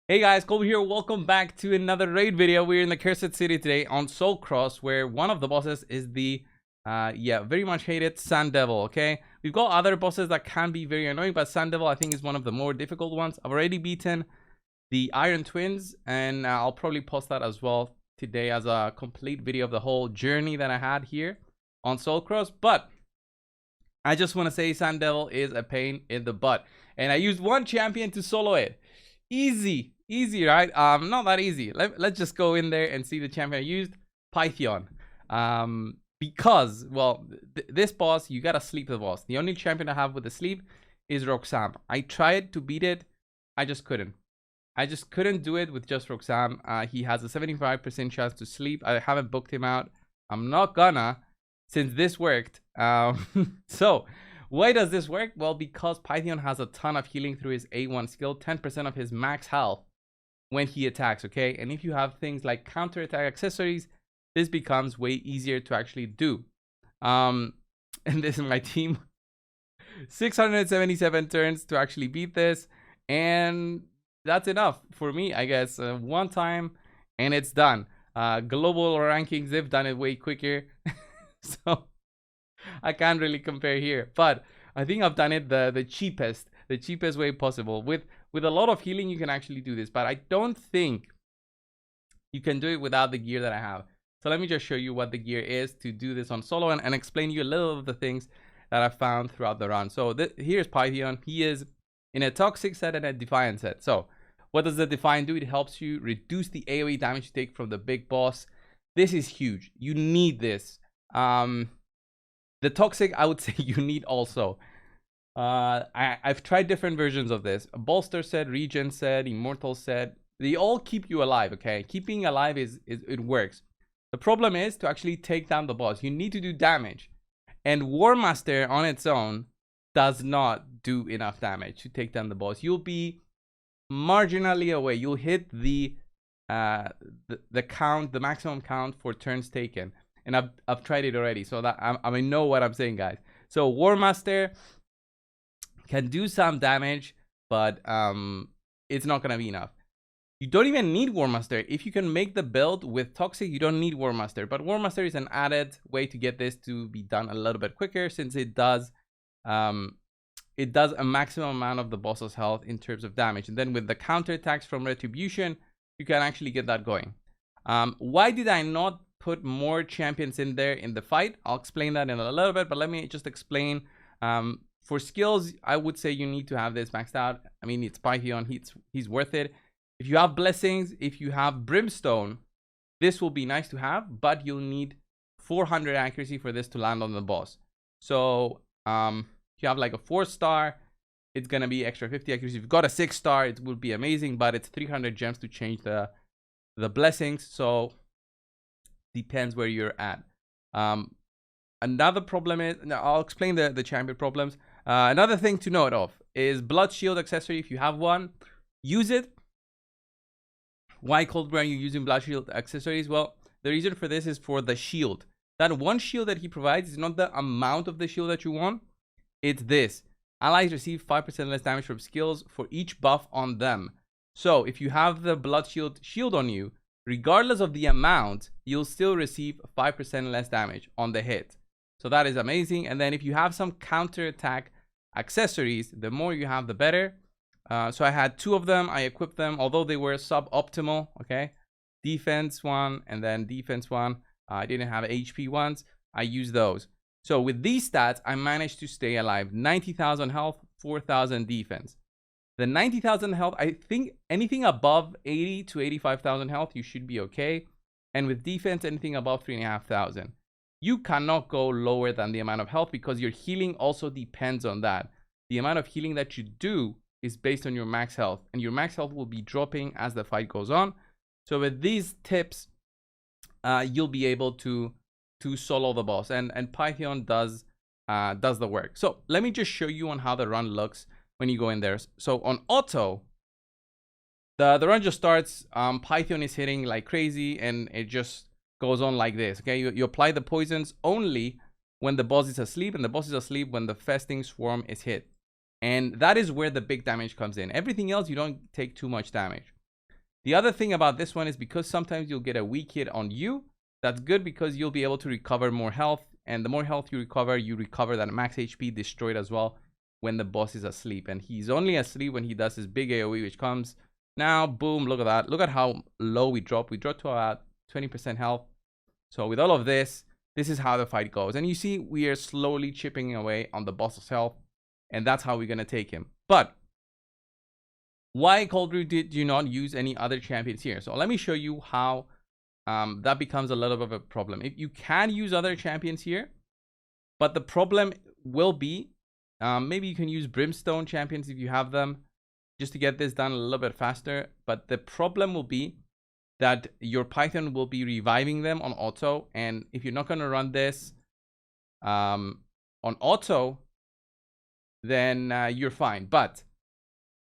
Hey guys, Colby here. Welcome back to another raid video. We're in the Cursed City today on Soul Cross, where one of the bosses is the, very much hated Sand Devil, okay? We've got other bosses that can be very annoying, but Sand Devil, I think, is one of the more difficult ones. I've already beaten the Iron Twins, and I'll probably post that as well today as a complete video of the whole journey that I had here on Soul Cross. But I just want to say Sand Devil is a pain in the butt. And I used one champion to solo it. Easy, right? Not that easy. Let's just go in there and see the champion I used. Python. Because, well, this boss, you gotta sleep the boss. The only champion I have with the sleep is Roxanne. I tried to beat it. I just couldn't. I just couldn't do it with just Roxanne. He has a 75% chance to sleep. I haven't booked him out. I'm not gonna, since this worked. So, why does this work? Well, because Python has a ton of healing through his A1 skill, 10% of his max health when he attacks, okay? And if you have things like counter attack accessories, this becomes way easier to actually do. And this is my team. 677 turns to actually beat this, and that's enough for me, I guess. One time and it's done. Global rankings, they've done it way quicker. So I can't really compare here, but I think I've done it the cheapest way possible. With a lot of healing, you can actually do this, but I don't think you can do it without the gear that I have. So let me just show you what the gear is to do this on solo, and explain you a little of the things that I found throughout the run. So here's Python. He is in a toxic set and a defiant set. So what does the defiant do? It helps you reduce the AoE damage you take from the big boss. This is huge. You need this. The toxic, I would say you need also. I've tried different versions of this. Bolster set, Regen set, Immortal set. They all keep you alive, okay? Keeping alive it works. The problem is to actually take down the boss. You need to do damage. And War Master on its own does not do enough damage to take down the boss. You'll be marginally away. You'll hit the count, the maximum count for turns taken. And I've tried it already, so that I know what I'm saying, guys. So War Master can do some damage, but it's not gonna be enough. You don't even need War Master. If you can make the build with Toxic, you don't need War Master. But War Master is an added way to get this to be done a little bit quicker, since it does a maximum amount of the boss's health in terms of damage. And then with the counter attacks from Retribution, you can actually get that going. Why did I not put more champions in there in the fight? I'll explain that in a little bit, but let me just explain. For skills, I would say you need to have this maxed out. I mean, it's Python, he's worth it. If you have blessings, if you have brimstone, this will be nice to have, but you'll need 400 accuracy for this to land on the boss. So if you have like a 4-star, it's gonna be extra 50 accuracy. If you've got a 6-star, it will be amazing, but it's 300 gems to change the blessings. So depends where you're at. Another problem is, now I'll explain the champion problems. Another thing to note of is blood shield accessory. If you have one, use it. Why coldbrew are you using blood shield accessories? Well, the reason for this is for the shield. That one shield that he provides is not the amount of the shield that you want. It's this. Allies receive 5% less damage from skills for each buff on them. So if you have the blood shield on you, regardless of the amount, you'll still receive 5% less damage on the hit. So that is amazing. And then if you have some counter attack accessories, the more you have, the better. So I had 2 of them. I equipped them, although they were suboptimal, okay? Defense 1 and then defense 1. I didn't have HP ones. I used those. So with these stats, I managed to stay alive. 90,000 health, 4,000 defense. The 90,000 health, I think anything above 80 to 85,000 health, you should be okay. And with defense, anything above 3,500. You cannot go lower than the amount of health, because your healing also depends on that. The amount of healing that you do is based on your max health, and your max health will be dropping as the fight goes on. So with these tips, you'll be able to solo the boss, and Python does the work. So let me just show you on how the run looks when you go in there. So on auto, the run just starts. Python is hitting like crazy, and it just goes on like this. Okay, you apply the poisons only when the boss is asleep, and the boss is asleep when the festing swarm is hit. And that is where the big damage comes in. Everything else, you don't take too much damage. The other thing about this one is because sometimes you'll get a weak hit on you. That's good because you'll be able to recover more health. And the more health you recover that max HP destroyed as well when the boss is asleep. And he's only asleep when he does his big AoE, which comes now. Boom, look at that. Look at how low we drop. We drop to about 20% health. So with all of this, this is how the fight goes. And you see, we are slowly chipping away on the boss's health. And that's how we're going to take him. But why cold brew did you not use any other champions here? So let me show you how that becomes a little bit of a problem. If you can use other champions here, but the problem will be maybe you can use brimstone champions if you have them, just to get this done a little bit faster. But the problem will be that your Python will be reviving them on auto, and if you're not going to run this on auto, then you're fine. But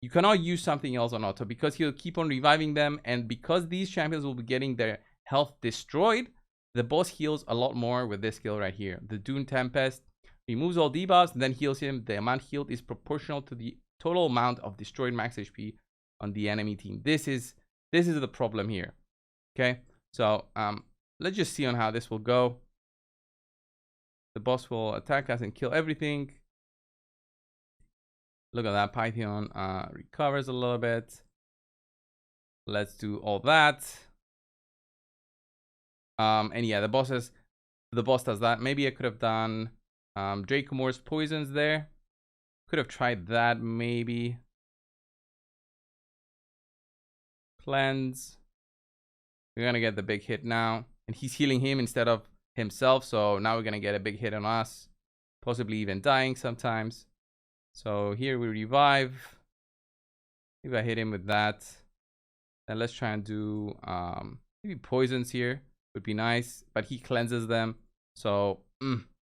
you cannot use something else on auto because he'll keep on reviving them, and because these champions will be getting their health destroyed, the boss heals a lot more with this skill right here. The Dune Tempest removes all debuffs, then heals him. The amount healed is proportional to the total amount of destroyed max HP on the enemy team. This is the problem here. Okay, so let's just see on how this will go. The boss will attack us and kill everything. Look at that, Python recovers a little bit. Let's do all that. And yeah, the boss does that. Maybe I could have done Draco Moore's poisons there. Could have tried that maybe. Cleanse. We're gonna get the big hit now. And he's healing him instead of himself. So now we're gonna get a big hit on us. Possibly even dying sometimes. So here we revive. Maybe I hit him with that. And let's try and do maybe poisons here. Would be nice. But he cleanses them. So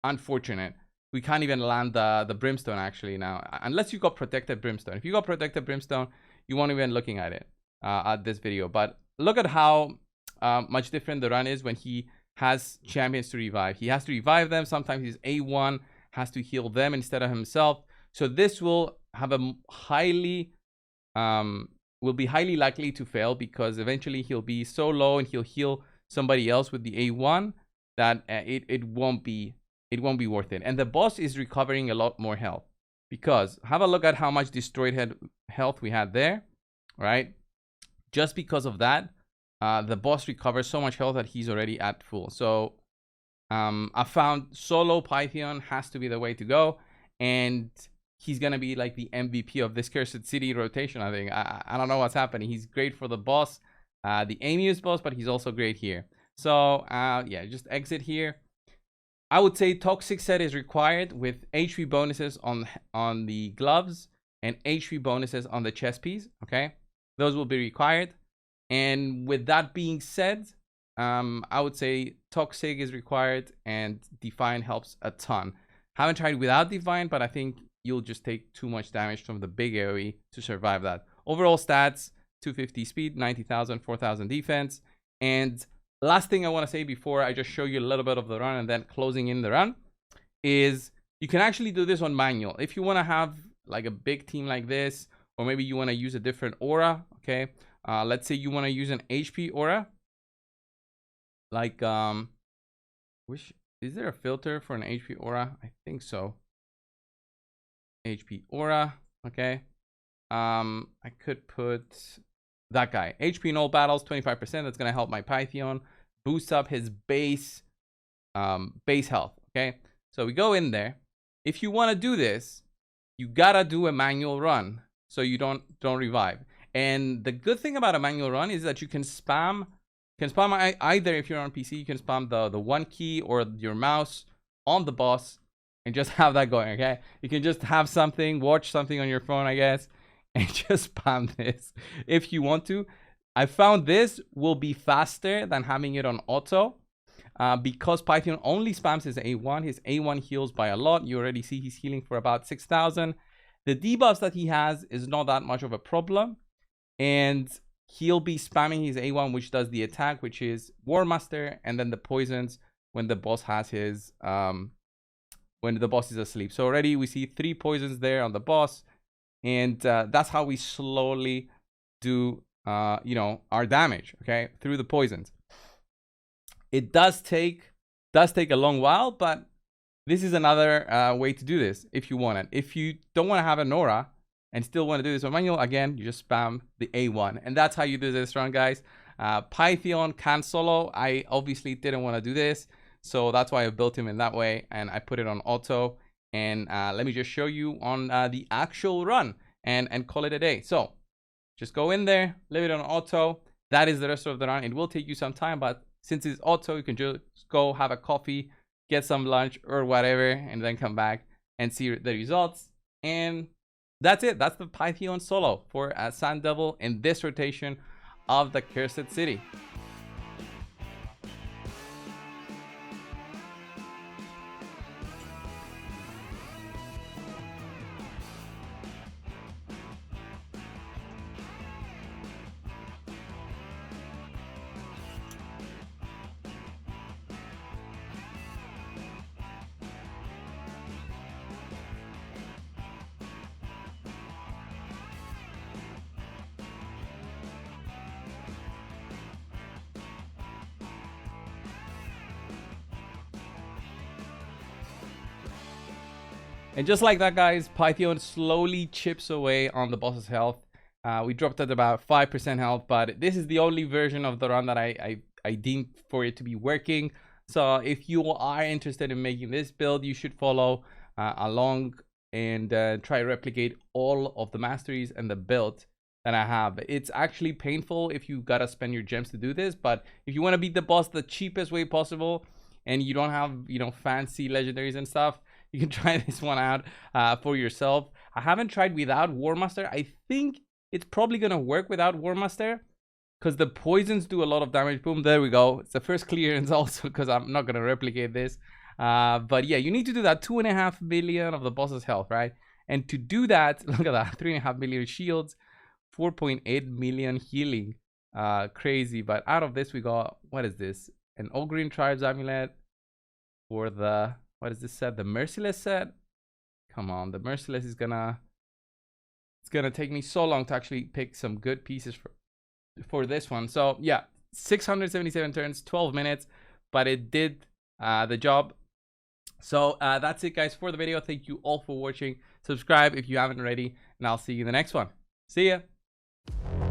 unfortunate. We can't even land the brimstone actually now. Unless you got protected brimstone. If you got protected brimstone, you won't even looking at it at this video. But look at how much different the run is when he has champions to revive. He has to revive them. Sometimes his A1 has to heal them instead of himself. So this will have a will be highly likely to fail because eventually he'll be so low and he'll heal somebody else with the A1 that it won't be worth it. And the boss is recovering a lot more health because have a look at how much destroyed health we had there, right? Just because of that, the boss recovers so much health that he's already at full. So I found solo Python has to be the way to go, and he's gonna be like the MVP of this Cursed City rotation. I think I don't know what's happening. He's great for the boss, the Amius boss, but he's also great here. So yeah, just exit here. I would say Toxic set is required with HP bonuses on the gloves and HP bonuses on the chest piece. Okay, those will be required. And with that being said, I would say Toxic is required and Divine helps a ton. Haven't tried without Divine, but I think you'll just take too much damage from the big AoE to survive that. Overall stats, 250 speed, 90,000, 4,000 defense. And last thing I want to say before I just show you a little bit of the run and then closing in the run is you can actually do this on manual. If you want to have like a big team like this, or maybe you want to use a different aura, okay? Let's say you want to use an HP aura. Like, is there a filter for an HP aura? I think so. HP aura, okay. I could put that guy. HP in all battles, 25%. That's gonna help my Python boost up his base health. Okay, so we go in there. If you want to do this, you gotta do a manual run so you don't revive. And the good thing about a manual run is that you can spam either if you're on PC, you can spam the one key or your mouse on the boss and just have that going. Okay, you can just have something, watch something on your phone, I guess, and just spam this if you want to. I found this will be faster than having it on auto because Python only spams his A1. His A1 heals by a lot. You already see he's healing for about 6,000. The debuffs that he has is not that much of a problem, and he'll be spamming his A1, which does the attack, which is War Master, and then the poisons when the boss has his when the boss is asleep. So already we see 3 poisons there on the boss. And that's how we slowly do you know, our damage, okay, through the poisons. It does take a long while, but this is another way to do this if you want it. If you don't want to have an aura and still want to do this on manual, again, you just spam the A1. And that's how you do this run, guys. Python can solo. I obviously didn't want to do this, so that's why I built him in that way, and I put it on auto. And let me just show you on the actual run and call it a day. So just go in there, leave it on auto. That is the rest of the run. It will take you some time, but since it's auto, you can just go have a coffee, get some lunch or whatever, and then come back and see the results. And that's it. That's the Python solo for Sand Devil in this rotation of the Cursed City. And just like that, guys, Python slowly chips away on the boss's health. We dropped at about 5% health, but this is the only version of the run that I deemed for it to be working. So if you are interested in making this build, you should follow along and try to replicate all of the masteries and the build that I have. It's actually painful if you gotta spend your gems to do this, but if you want to beat the boss the cheapest way possible and you don't have, you know, fancy legendaries and stuff, you can try this one out for yourself. I haven't tried without War Master. I think it's probably gonna work without War Master because the poisons do a lot of damage. Boom, there we go. It's the first clearance also because I'm not gonna replicate this. But yeah, you need to do that 2.5 million of the boss's health, right? And to do that, look at that, 3.5 million shields, 4.8 million healing. Crazy. But out of this, we got, what is this? An All Green Tribes Amulet for the, what is this set? The Merciless set? Come on, the Merciless is gonna, it's gonna take me so long to actually pick some good pieces for this one. So yeah, 677 turns, 12 minutes, but it did the job. So that's it, guys, for the video. Thank you all for watching. Subscribe if you haven't already, and I'll see you in the next one. See ya.